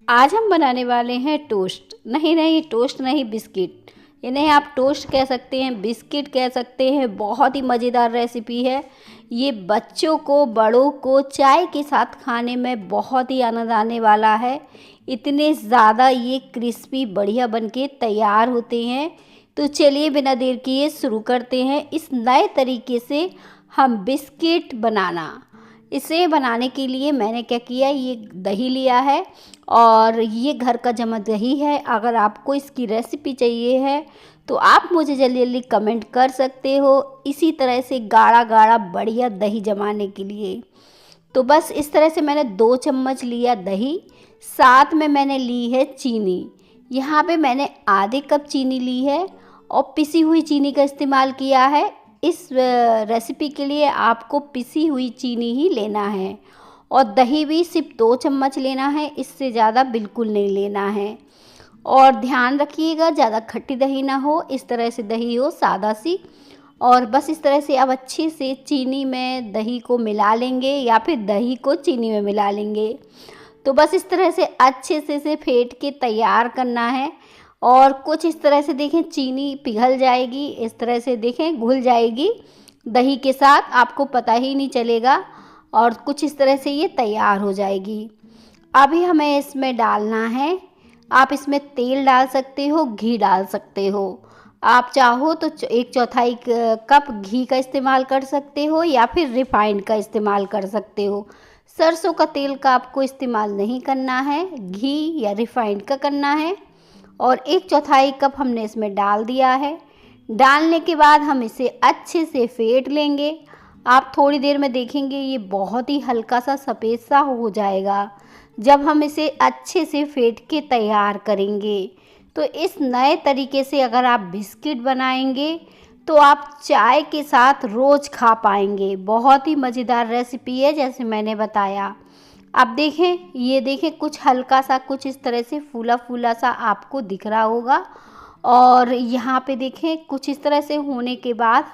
आज हम बनाने वाले हैं टोस्ट। नहीं, टोस्ट नहीं, बिस्किट। इन्हें आप टोस्ट कह सकते हैं, बिस्किट कह सकते हैं। बहुत ही मज़ेदार रेसिपी है। ये बच्चों को, बड़ों को चाय के साथ खाने में बहुत ही आनंद आने वाला है। इतने ज़्यादा ये क्रिस्पी बढ़िया बनके तैयार होते हैं। तो चलिए बिना देर किए शुरू करते हैं इस नए तरीके से हम बिस्किट बनाना। इसे बनाने के लिए मैंने क्या किया, ये दही लिया है और ये घर का जमा दही है। अगर आपको इसकी रेसिपी चाहिए है तो आप मुझे जल्दी जल्दी कमेंट कर सकते हो, इसी तरह से गाढ़ा गाढ़ा बढ़िया दही जमाने के लिए। तो बस इस तरह से मैंने 2 चम्मच लिया दही, साथ में मैंने ली है चीनी। यहाँ पे मैंने आधे कप चीनी ली है और पिसी हुई चीनी का इस्तेमाल किया है। इस रेसिपी के लिए आपको पिसी हुई चीनी ही लेना है और दही भी सिर्फ 2 चम्मच लेना है, इससे ज़्यादा बिल्कुल नहीं लेना है। और ध्यान रखिएगा ज़्यादा खट्टी दही ना हो, इस तरह से दही हो सादा सी। और बस इस तरह से अब अच्छे से चीनी में दही को मिला लेंगे या फिर दही को चीनी में मिला लेंगे। तो बस इस तरह से अच्छे से इसे फेंट के तैयार करना है। और कुछ इस तरह से देखें चीनी पिघल जाएगी, इस तरह से देखें घुल जाएगी दही के साथ, आपको पता ही नहीं चलेगा। और कुछ इस तरह से ये तैयार हो जाएगी। अभी हमें इसमें डालना है, आप इसमें तेल डाल सकते हो, घी डाल सकते हो। आप चाहो तो 1/4 कप घी का इस्तेमाल कर सकते हो या फिर रिफाइंड का इस्तेमाल कर सकते हो। सरसों का तेल का आपको इस्तेमाल नहीं करना है, घी या रिफाइंड का करना है। और 1/4 कप हमने इसमें डाल दिया है। डालने के बाद हम इसे अच्छे से फेंट लेंगे। आप थोड़ी देर में देखेंगे ये बहुत ही हल्का सा सफ़ेद सा हो जाएगा जब हम इसे अच्छे से फेंट के तैयार करेंगे। तो इस नए तरीके से अगर आप बिस्किट बनाएंगे तो आप चाय के साथ रोज़ खा पाएंगे। बहुत ही मज़ेदार रेसिपी है जैसे मैंने बताया। अब देखें, ये देखें कुछ हल्का सा, कुछ इस तरह से फूला फूला सा आपको दिख रहा होगा। और यहाँ पे देखें कुछ इस तरह से होने के बाद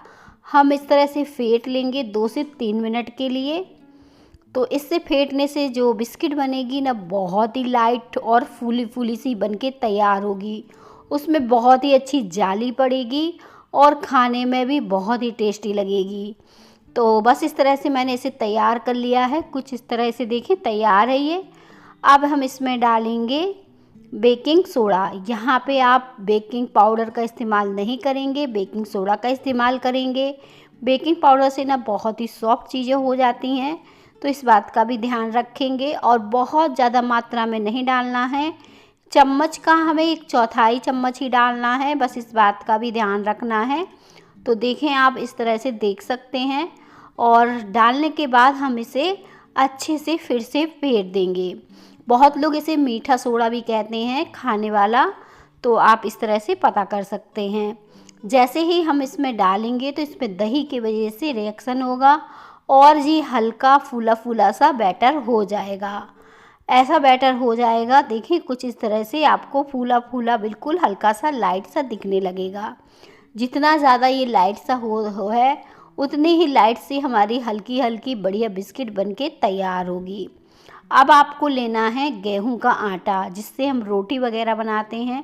हम इस तरह से फेंट लेंगे 2 से 3 मिनट के लिए। तो इससे फेंटने से जो बिस्किट बनेगी ना, बहुत ही लाइट और फूली फूली सी बनके तैयार होगी। उसमें बहुत ही अच्छी जाली पड़ेगी और खाने में भी बहुत ही टेस्टी लगेगी। तो बस इस तरह से मैंने इसे तैयार कर लिया है, कुछ इस तरह से देखें तैयार है ये। अब हम इसमें डालेंगे बेकिंग सोडा। यहाँ पे आप बेकिंग पाउडर का इस्तेमाल नहीं करेंगे, बेकिंग सोडा का इस्तेमाल करेंगे। बेकिंग पाउडर से ना बहुत ही सॉफ्ट चीज़ें हो जाती हैं, तो इस बात का भी ध्यान रखेंगे। और बहुत ज़्यादा मात्रा में नहीं डालना है, चम्मच का हमें 1/4 चम्मच ही डालना है, बस इस बात का भी ध्यान रखना है। तो देखें आप इस तरह से देख सकते हैं। और डालने के बाद हम इसे अच्छे से फिर से फेंट देंगे। बहुत लोग इसे मीठा सोडा भी कहते हैं, खाने वाला, तो आप इस तरह से पता कर सकते हैं। जैसे ही हम इसमें डालेंगे तो इसमें दही की वजह से रिएक्शन होगा और ये हल्का फूला फूला सा बैटर हो जाएगा। ऐसा बैटर हो जाएगा, देखिए कुछ इस तरह से आपको फूला फूला बिल्कुल हल्का सा लाइट सा दिखने लगेगा। जितना ज़्यादा ये लाइट सा हो है, उतनी ही लाइट से हमारी हल्की हल्की बढ़िया बिस्किट बनके तैयार होगी। अब आपको लेना है गेहूं का आटा, जिससे हम रोटी वगैरह बनाते हैं,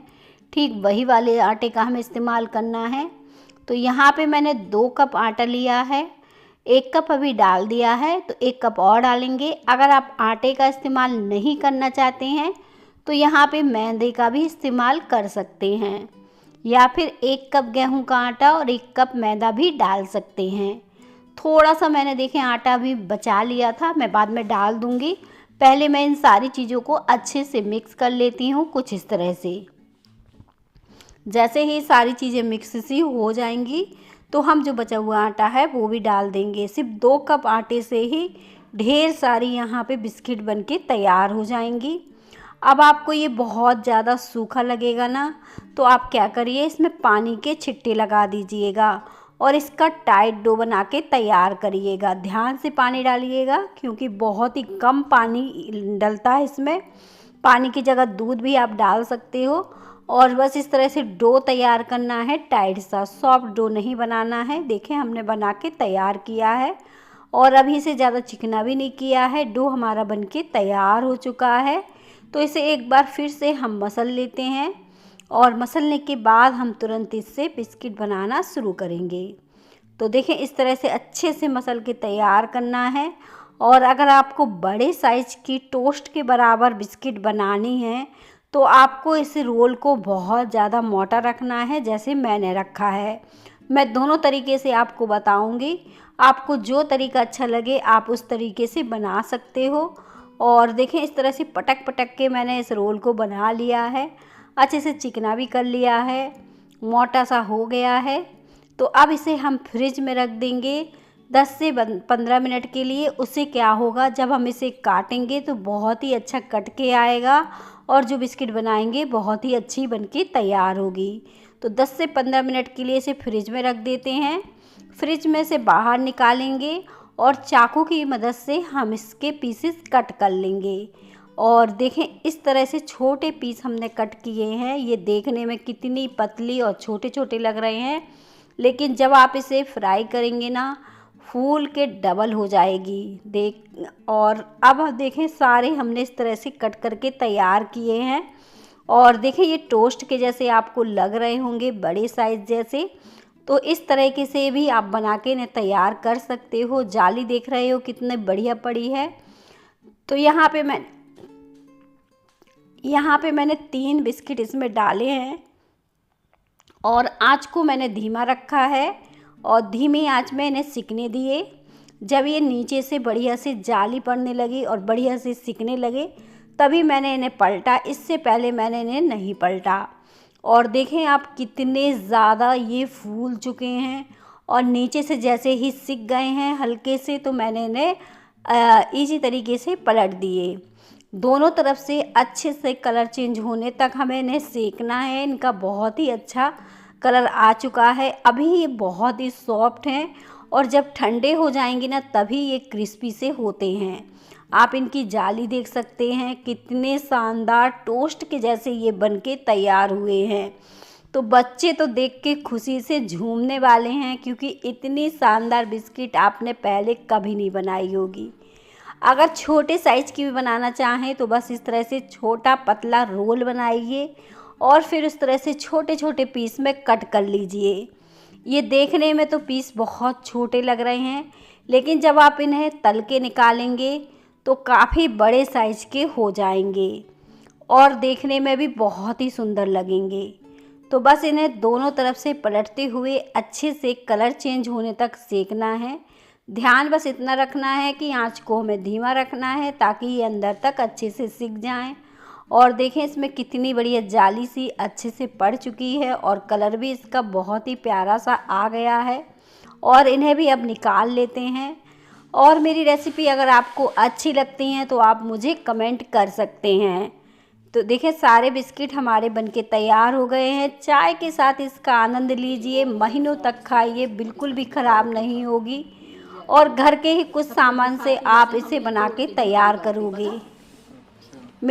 ठीक वही वाले आटे का हमें इस्तेमाल करना है। तो यहाँ पे मैंने 2 कप आटा लिया है, 1 कप अभी डाल दिया है, तो 1 कप और डालेंगे। अगर आप आटे का इस्तेमाल नहीं करना चाहते हैं तो यहाँ पे मैदे का भी इस्तेमाल कर सकते हैं, या फिर 1 कप गेहूं का आटा और 1 कप मैदा भी डाल सकते हैं। थोड़ा सा मैंने देखें आटा भी बचा लिया था, मैं बाद में डाल दूंगी। पहले मैं इन सारी चीज़ों को अच्छे से मिक्स कर लेती हूँ कुछ इस तरह से। जैसे ही सारी चीज़ें मिक्स सी हो जाएंगी तो हम जो बचा हुआ आटा है वो भी डाल देंगे। सिर्फ 2 कप आटे से ही ढेर सारी यहाँ पे बिस्किट बनके तैयार हो जाएंगी। अब आपको ये बहुत ज़्यादा सूखा लगेगा ना, तो आप क्या करिए, इसमें पानी के छिट्टे लगा दीजिएगा और इसका टाइट डो बना के तैयार करिएगा। ध्यान से पानी डालिएगा क्योंकि बहुत ही कम पानी डलता है इसमें। पानी की जगह दूध भी आप डाल सकते हो। और बस इस तरह से डो तैयार करना है, टाइट सा, सॉफ्ट डो नहीं बनाना है। देखें हमने बना के तैयार किया है और अभी से ज़्यादा चिकना भी नहीं किया है। डो हमारा बनके तैयार हो चुका है। तो इसे एक बार फिर से हम मसल लेते हैं और मसलने के बाद हम तुरंत इससे बिस्किट बनाना शुरू करेंगे। तो देखें इस तरह से अच्छे से मसल के तैयार करना है। और अगर आपको बड़े साइज़ की टोस्ट के बराबर बिस्किट बनानी है तो आपको इस रोल को बहुत ज़्यादा मोटा रखना है, जैसे मैंने रखा है। मैं दोनों तरीके से आपको बताऊंगी, आपको जो तरीका अच्छा लगे आप उस तरीके से बना सकते हो। और देखें इस तरह से पटक पटक के मैंने इस रोल को बना लिया है, अच्छे से चिकना भी कर लिया है, मोटा सा हो गया है। तो अब इसे हम फ्रिज में रख देंगे 10 से 15 मिनट के लिए। उससे क्या होगा, जब हम इसे काटेंगे तो बहुत ही अच्छा कट के आएगा और जो बिस्किट बनाएंगे बहुत ही अच्छी बनके तैयार होगी। तो 10 से 15 मिनट के लिए इसे फ्रिज में रख देते हैं। फ्रिज में से बाहर निकालेंगे और चाकू की मदद से हम इसके पीसेस कट कर लेंगे। और देखें इस तरह से छोटे पीस हमने कट किए हैं। ये देखने में कितनी पतली और छोटे छोटे लग रहे हैं, लेकिन जब आप इसे फ्राई करेंगे ना फूल के डबल हो जाएगी। और अब देखें सारे हमने इस तरह से कट करके तैयार किए हैं। और देखें ये टोस्ट के जैसे आपको लग रहे होंगे, बड़े साइज़ जैसे। तो इस तरीके से भी आप बना के इन्हें तैयार कर सकते हो। जाली देख रहे हो कितने बढ़िया पड़ी है। तो यहाँ पे मैंने 3 बिस्किट इसमें डाले हैं और आँच को मैंने धीमा रखा है और धीमी आंच में इन्हें सिकने दिए। जब ये नीचे से बढ़िया से जाली पड़ने लगी और बढ़िया से सिकने लगे तभी मैंने इन्हें पलटा, इससे पहले मैंने इन्हें नहीं पलटा। और देखें आप कितने ज़्यादा ये फूल चुके हैं और नीचे से जैसे ही सिक गए हैं हल्के से, तो मैंने इन्हें इजी तरीके से पलट दिए। दोनों तरफ से अच्छे से कलर चेंज होने तक हमें इन्हें सेकना है। इनका बहुत ही अच्छा कलर आ चुका है। अभी ये बहुत ही सॉफ्ट हैं और जब ठंडे हो जाएंगे ना तभी ये क्रिस्पी से होते हैं। आप इनकी जाली देख सकते हैं, कितने शानदार टोस्ट के जैसे ये बनके तैयार हुए हैं। तो बच्चे तो देख के खुशी से झूमने वाले हैं, क्योंकि इतनी शानदार बिस्किट आपने पहले कभी नहीं बनाई होगी। अगर छोटे साइज़ की भी बनाना चाहें तो बस इस तरह से छोटा पतला रोल बनाइए और फिर उस तरह से छोटे छोटे पीस में कट कर लीजिए। ये देखने में तो पीस बहुत छोटे लग रहे हैं, लेकिन जब आप इन्हें तल के निकालेंगे तो काफ़ी बड़े साइज़ के हो जाएंगे और देखने में भी बहुत ही सुंदर लगेंगे। तो बस इन्हें दोनों तरफ से पलटते हुए अच्छे से कलर चेंज होने तक सेकना है। ध्यान बस इतना रखना है कि आँच को हमें धीमा रखना है ताकि ये अंदर तक अच्छे से सिक जाएं। और देखें इसमें कितनी बढ़िया जाली सी अच्छे से पड़ चुकी है और कलर भी इसका बहुत ही प्यारा सा आ गया है। और इन्हें भी अब निकाल लेते हैं। और मेरी रेसिपी अगर आपको अच्छी लगती हैं तो आप मुझे कमेंट कर सकते हैं। तो देखें सारे बिस्किट हमारे बनके तैयार हो गए हैं। चाय के साथ इसका आनंद लीजिए, महीनों तक खाइए, बिल्कुल भी ख़राब नहीं होगी। और घर के ही कुछ सामान से आप इसे बना के तैयार करोगे।